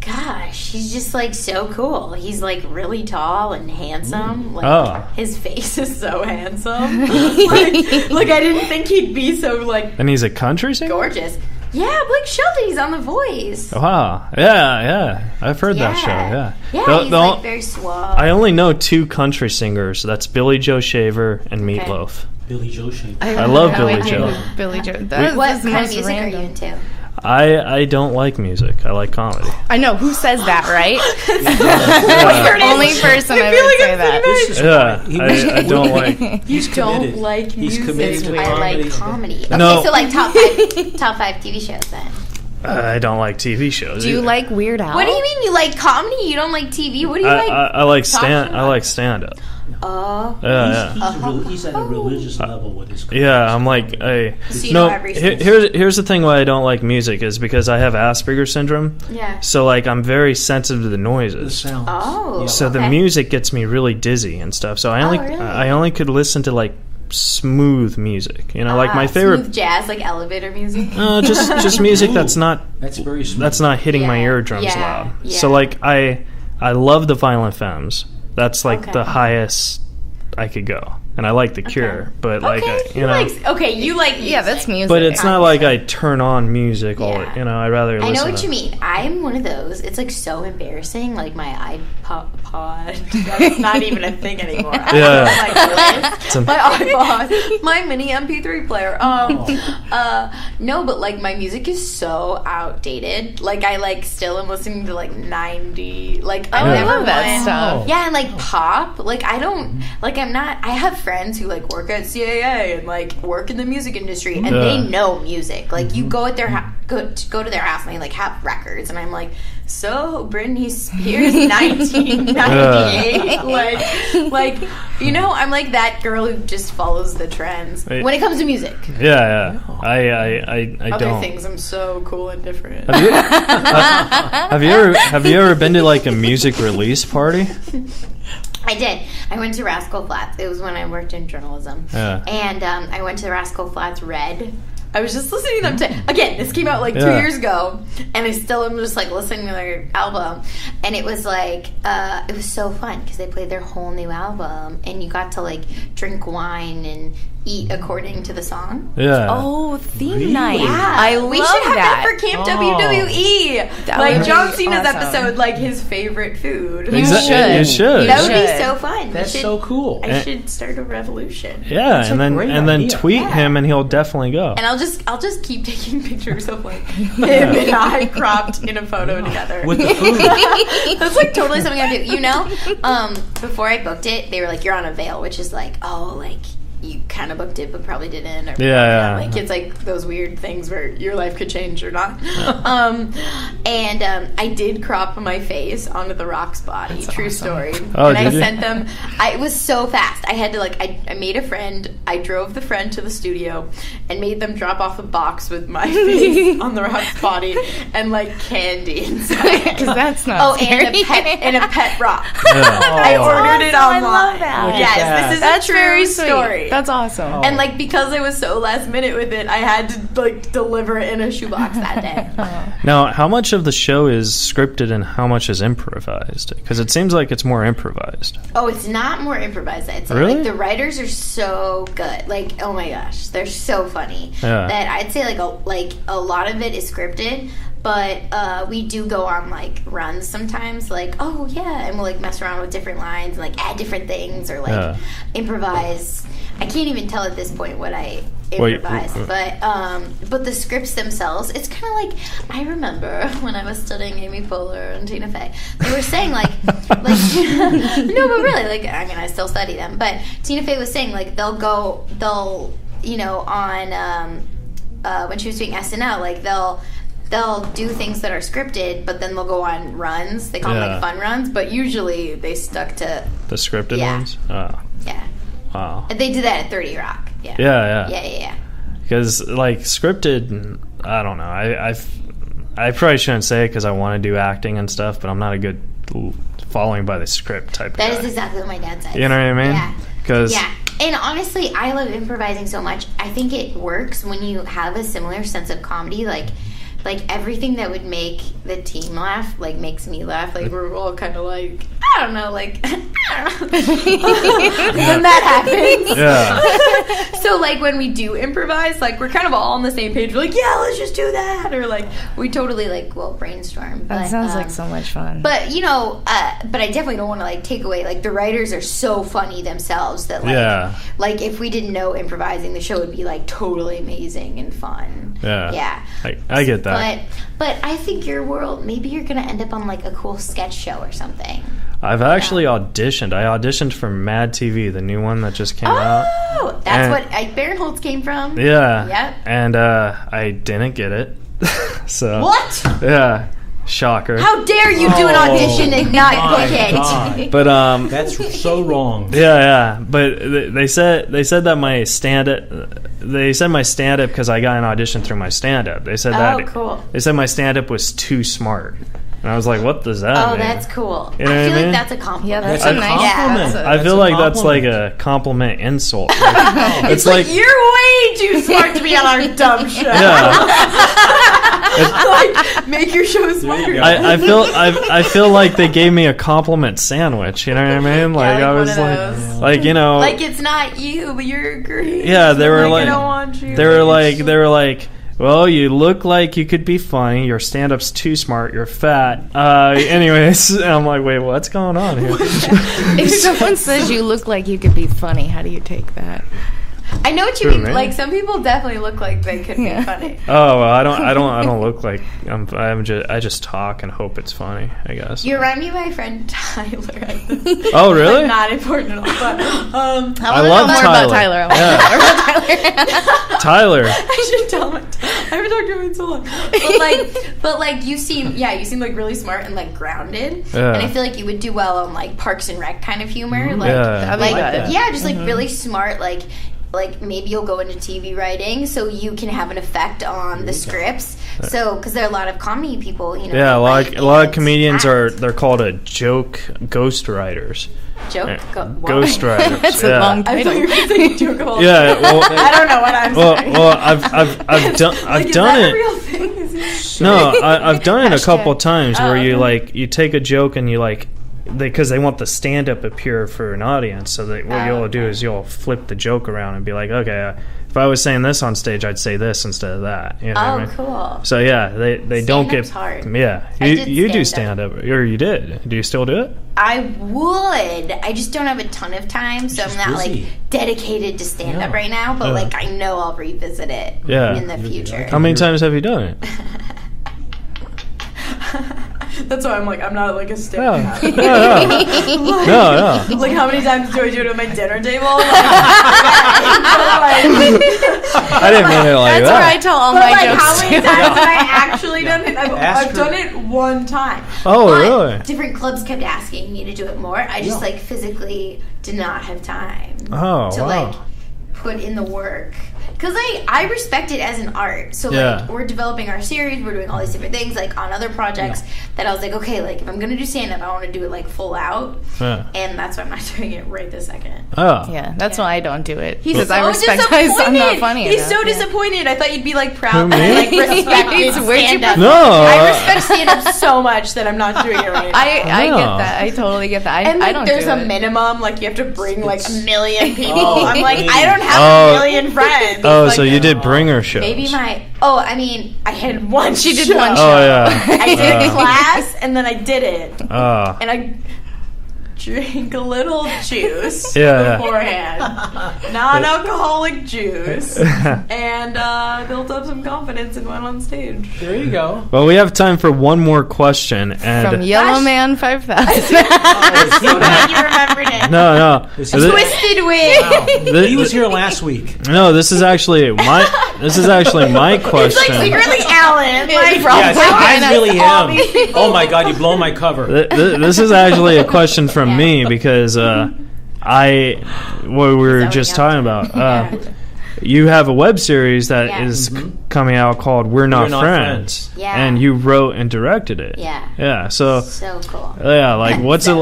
gosh, he's just like so cool. He's like really tall and handsome. Like his face is so handsome. like I didn't think he'd be so like. And he's a country singer? Gorgeous. Yeah, Blake Shelton. He's on The Voice. Wow. Yeah. I've heard that show. Yeah. Yeah, he's like very suave. I only know 2 country singers. That's Billy Joe Shaver and Meatloaf. Billy Joe Shaver. I love Billy Joe. Billy Joe. What kind of music are you into? I don't like music. I like comedy. I know. Who says that, right? Only person I would say that. I don't like. He's committed. Don't like He's music. committed to I like comedy. Okay, No. so like top five TV shows then. I don't like TV shows. Do you either. like Weird Al? What do you mean you like comedy? You don't like TV? What do you like? I like stand up. Oh. He's at a religious level with his career. Yeah, I'm like So you know every here's the thing why I don't like music is because I have Asperger's syndrome. Yeah. So like I'm very sensitive to the The noises. sounds. Oh. So the okay. music gets me really dizzy and stuff. So really? I only could listen to like smooth music. You know, like my favorite smooth jazz, like elevator music. just music that's not very smooth. that's not hitting my Yeah, eardrums yeah, loud. yeah. So like I love the Violent Femmes. That's like the highest I could go. And I like The Cure, but like you know, you like music. Yeah, that's music. but it's not like I turn on music all Yeah. you know, I'd rather listen I know what to you mean. I'm one of those. It's like so embarrassing. Like my iPod. That's not even a thing anymore. Yeah. My iPod. My mini MP3 player. No, but like my music is so outdated. Like I like still am listening to like 90. Like I love that stuff. Yeah, and like pop. Like I don't. Like I'm not. I have friends who like work at CAA and like work in the music industry, and they know music. Like you go at their go to their house and they like have records, and I'm like, so Britney Spears 1998, like you know, I'm like that girl who just follows the trends when it comes to music. Yeah. I Other don't. things, I'm so cool and different. Have you ever been to like a music release party? I did. I went to Rascal Flatts. It was when I worked in journalism. Yeah. And I went to Rascal Flatts Red. I was just listening to them again, this came out like 2 years ago, and I still am just like listening to their album. And it was like, it was so fun because they played their whole new album, and you got to like drink wine and eat according to the song. Yeah. Oh, theme night. Yeah. I love we should have that. for Camp WWE. That like would John be Cena's awesome. episode, like his favorite food. You should. You should. That would be so fun. That's so cool. I should start a revolution. Yeah, That's and a then great then idea. tweet him, and he'll definitely go. And I'll just keep taking pictures of like him and I cropped in a photo together. With the food. That's like totally something I do. You know, before I booked it, they were like, "You're on a veil," which is like, oh, like you kind of booked it but probably didn't. Or Yeah. Like it's like those weird things where your life could change or not. And I did crop my face onto the Rock's body. That's True awesome. story. Oh, and I did you? sent them. It was so fast. I had to like. I made a friend. I drove the friend to the studio and made them drop off a box with my face on the Rock's body and like candy inside. Because that's not scary. and a pet rock. Yeah. I ordered it awesome. I online. love that. Yes, this is That's a true very sweet. story. That's awesome. Oh. And like because I was so last minute with it, I had to like deliver it in a shoebox that day. Now, how much of the show is scripted and how much is improvised? Because it seems like it's more improvised. Oh, it's not more improvised. I'd say. Really? Like the writers are so good. Like, oh my gosh, they're so funny. Yeah. That I'd say like a lot of it is scripted. But we do go on like runs sometimes, like oh yeah, and we'll like mess around with different lines and like add different things or like improvise. I can't even tell at this point what I improvise, but the scripts themselves, it's kind of like I remember when I was studying Amy Poehler and Tina Fey. They were saying like no, but really, like I mean I still study them, but Tina Fey was saying like they'll you know on when she was doing SNL, like they'll do things that are scripted, but then they'll go on runs. They call them like fun runs, but usually they stuck to the scripted ones. Oh. Yeah. Wow. They did that at 30 Rock. Yeah. Yeah. Because like scripted, I don't know. I probably shouldn't say it because I want to do acting and stuff, but I'm not a good following by the script type of guy. That is exactly what my dad says. You know what I mean? Yeah. Because and honestly, I love improvising so much. I think it works when you have a similar sense of comedy, like everything that would make the team laugh, like makes me laugh. Like we're all kind of like, I don't know, like I don't know. When that happens. Yeah. So like when we do improvise, like we're kind of all on the same page. We're like, yeah, let's just do that, or like we totally like brainstorm. That sounds like so much fun. But you know, but I definitely don't want to like take away. Like the writers are so funny themselves that like if we didn't know improvising, the show would be like totally amazing and fun. Yeah. I get that. But I think your world, maybe you're going to end up on like a cool sketch show or something. I've actually auditioned. I auditioned for Mad TV, the new one that just came out. Oh, that's what Barinholtz came from. Yeah. Yep. And I didn't get it. So what? Yeah. Shocker. How dare you do an audition and not book it? But that's so wrong. Yeah. But they said that my stand-up. They said my stand-up because I got an audition through my stand-up. They said cool. They said my stand-up was too smart. And I was like, what does that mean? Oh, that's cool. You know I feel what I mean? like that's a compliment. Yeah, that's a nice compliment. I feel like that's like a compliment insult. Like, it's like you're way too smart to be on our dumb show. Like, make your show smarter. I feel like they gave me a compliment sandwich. You know what I mean? Like I was like you know, like it's not you, but you're great. Yeah, they were like, I don't want you. They were like. Well, you look like you could be funny. Your stand-up's too smart. You're fat. Anyways, and I'm like, wait, what's going on here? If someone says you look like you could be funny, how do you take that? I know what you mean. Like some people definitely look like they could be funny. Oh, well, I don't look like I just talk and hope it's funny, I guess. You remind me of my friend Tyler. Oh, really? Like, not important at all. But I love Tyler. Tyler. I should tell him. I haven't talked to him in so long. But like you seem like really smart and like grounded. Yeah. And I feel like you would do well on like Parks and Rec kind of humor. Mm-hmm. Just like really smart. Like maybe you'll go into TV writing, so you can have an effect on the scripts. So because there are a lot of comedy people, you know. Yeah, a lot of comedians they're called a joke ghost writers. Joke ghost writers. That's a long title. I thought you were saying joke of all yeah, well, I don't know what I'm saying. Well, I've done it. A real thing? No, I've done it a couple times where you take a joke and you because they want the stand-up appear for an audience, so that what you'll do is you'll flip the joke around and be like, okay, if I was saying this on stage, I'd say this instead of that. You know what I mean? Cool. So yeah, they don't get hard. Yeah, you do stand-up, or you did. Do you still do it? I would. I just don't have a ton of time, so I'm not like dedicated to stand-up right now. But like I know I'll revisit it in the future. How many times have you done it? That's why I'm like, I'm not like a stand-up. No. Like, how many times do I do it at my dinner table? I didn't mean it like That's that. Where I tell all my jokes. How many times have I actually done it? I've done it one time. Oh, really? Different clubs kept asking me to do it more. I just physically did not have time to like put in the work. Because I respect it as an art. So, like, we're developing our series. We're doing all these different things, like, on other projects that I was like, okay, like, if I'm going to do stand-up, I want to do it, like, full out. And that's why I'm not doing it right this second. Oh. Yeah, that's why I don't do it. He's so I respect I'm not funny He's enough. so disappointed. I thought you'd be, like, proud that I, like, respected stand-up. No. I respect stand-up so much that I'm not doing it right now. I get that. I totally get that. And, like, I don't there's do a it. minimum. Like, you have to bring, like, 1 million people. I'm like, I don't have 1 million friends. Oh, like, so you did bringer shows. Maybe I had one She did show. one show. Oh, yeah. I did class, and then I did it. Oh. And I drank a little juice Yeah. beforehand. Non-alcoholic juice. And built up some confidence and went on stage. There you go. Well, we have time for one more question. And From Yellow Man 5000. So glad you remembered it. No. Twisted Wig. Wow. He was here last week. No, this is actually my question. It's like secretly Alan. Like, Yes, I really am. Oh my God, you blow my cover. This is actually a question from me because what we were just talking about. You have a web series that is coming out called We're Not Friends. Yeah. And you wrote and directed it. Yeah. Yeah. So cool. Yeah, like what's it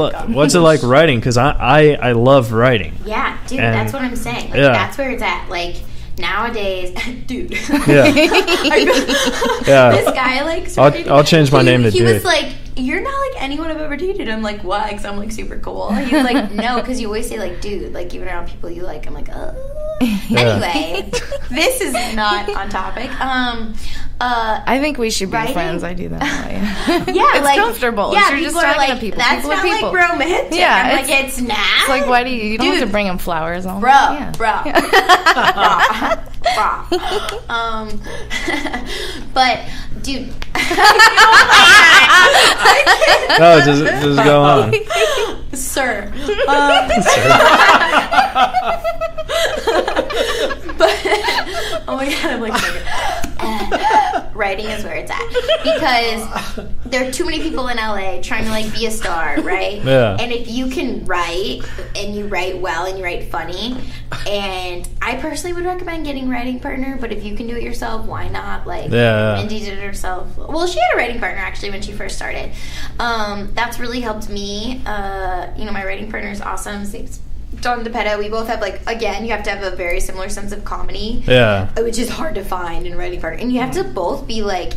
like writing? Because I love writing. Yeah, dude, And that's what I'm saying. Like, that's where it's at. Like, nowadays, dude. Yeah. This guy, like, I'll change my name to He Dude. was like, you're not like anyone I've ever dated. I'm like, why? Because I'm like super cool. He was like, no, because you always say like, dude, like even around people you like. I'm like, oh. Anyway, this is not on topic. I think we should be writing? friends. I do that. Yeah, it's like, comfortable. Yeah, You're just people are talking like, to people. that's people not people. like romantic. Yeah, I'm like, it's not. It's like, why do you don't have to bring him flowers all Bro. But dude, No, just go on. Sir. But oh my God, I'm like writing is where it's at because there are too many people in LA trying to like be a star, right? Yeah. And if you can write and you write well and you write funny, and I personally would recommend getting a writing partner, but if you can do it yourself, why not? Like Mindy did it herself. Well, she had a writing partner actually when she first started. That's really helped me. My writing partner is awesome. His name's Don DePetta. We both have like, again, you have to have a very similar sense of comedy. Yeah. Which is hard to find in a writing partner. And you have to both be like,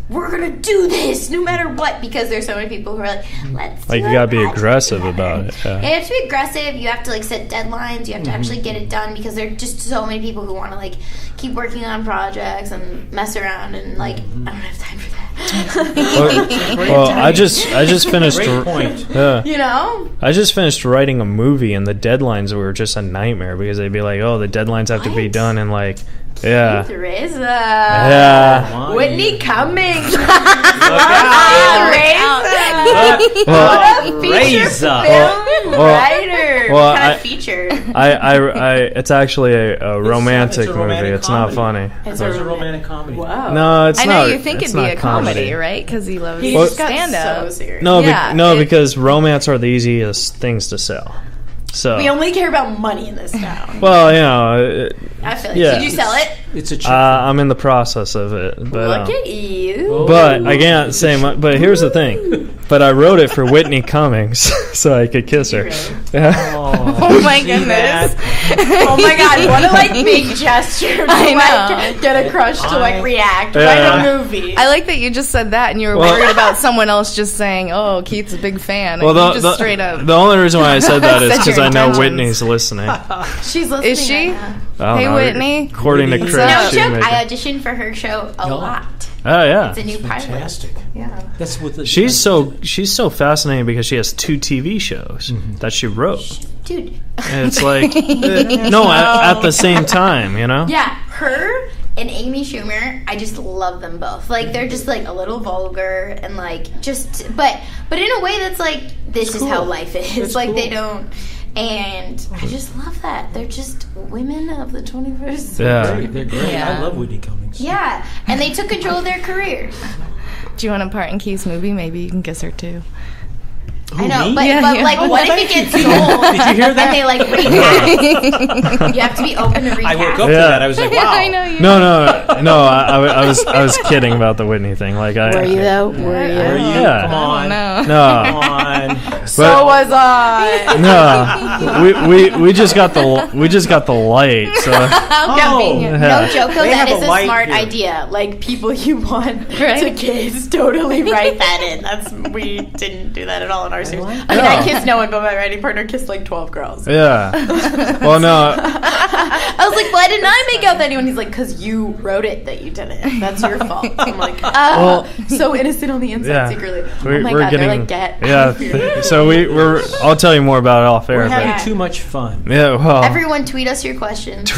we're gonna do this no matter what, because there's so many people who are like, let's do you gotta be aggressive about it. Yeah. You have to be aggressive. You have to like set deadlines. You have to actually get it done because there are just so many people who want to like keep working on projects and mess around and like I don't have time for that. Well, I just finished. Great point. Yeah. I just finished writing a movie, and the deadlines were just a nightmare because they'd be like, "Oh, the deadlines have to be done in like." Yeah. Reza. Yeah. Whitney Cummings. Look out. Reza. What a feature film writer. What kind of feature? It's actually a romantic movie. It's not funny. It's a romantic comedy. Wow. No, it's I not. know you think it'd be a comedy, right? Because he loves stand-up. So serious. No, because romance are the easiest things to sell. So we only care about money in this town. Well, I feel like. Did you sell it? It's a. I'm in the process of it. But, look at you. But I can't say much. But here's the thing. But I wrote it for Whitney Cummings so I could kiss her. Oh my goodness. Oh my God. What a like big gesture to like get a crush to like react. Write a movie. I like that you just said that and you were worried about someone else just saying, "Oh, Keith's a big fan." Well, and you just straight up. The only reason why I said that is because I know intentions. Whitney's listening. She's listening. Is she? Right now. Hey, Whitney. According to Chris, No joke. I auditioned for her show a lot. Oh yeah, it's a new fantastic. pilot. Yeah, that's what she's so fascinating because she has 2 TV shows that she wrote. Dude, and it's like at the same time, you know. Yeah, her and Amy Schumer, I just love them both. Like they're just like a little vulgar and like just, but in a way that's like this is how life is. It's like they don't. And I just love that. They're just women of the 21st century. Yeah. They're great. Yeah. I love Whitney Cummings. Yeah. And they took control of their careers. Do you want a part in Keith's movie? Maybe you can kiss her too. I know, me? but like, what if it gets sold? Did you hear that? And they like recast? You have to be open to recast. I woke up to that. I was like, wow. I know you. No. I was kidding about the Whitney thing. Like, Were you though? Were you? Yeah. Come on. No. Come on. So was I. No. We just got the light. So. How convenient. No joke though, They that have is a a light smart here. idea. Like, people you want Right? to kiss, totally write that in. We didn't do that at all in our series. like I mean, No. I kissed no one, but my writing partner kissed like 12 girls. Yeah. Well, no. I was like, why didn't I make out with anyone? He's like, because you wrote it that you didn't. That's your fault. I'm like, so innocent on the inside Yeah. secretly. We're Oh my we're God, getting. they're like, get Yeah. out of here. So we're. I'll tell you more about it off air. We're having Yeah. too much fun. Yeah. Well. Everyone tweet us your questions.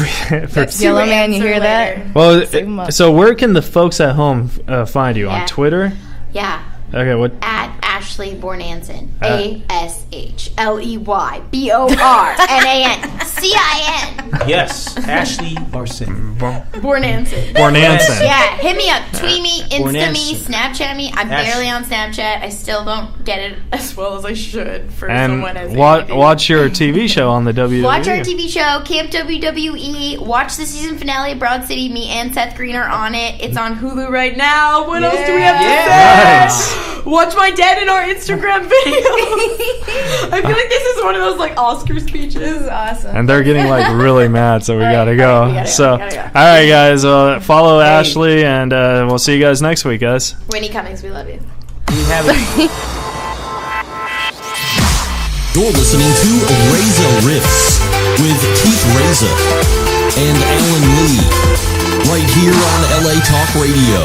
Yellow Man, you answer hear that? later. Well, Save 'em up. so where can the folks at home find you? Yeah. On Twitter? Yeah. Okay, what? At Ashley Bornancin. ASHLEYBORNANCIN. Yes, Ashley Bornancin. Bornancin. Bornancin. Yeah, hit me up. Tweet me, Insta me, Bornancin. Snapchat me. I'm Ash- barely on Snapchat. I still don't get it as well as I should for And someone as watch your TV show on the WWE. Watch our TV show, Camp WWE. Watch the season finale of Broad City. Me and Seth Green are on it. It's on Hulu right now. What else do we have to say? Watch my dad in our Instagram video. I feel like this is one of those like Oscar speeches. This is awesome. And they're getting like really mad, so we gotta go. we gotta go, So, we gotta go. all right, guys, follow Ashley, and we'll see you guys next week, guys. Winnie Cummings, we love you. We have it. You're listening to Reza Riffs with Keith Reza and Alan Lee, right here on LA Talk Radio.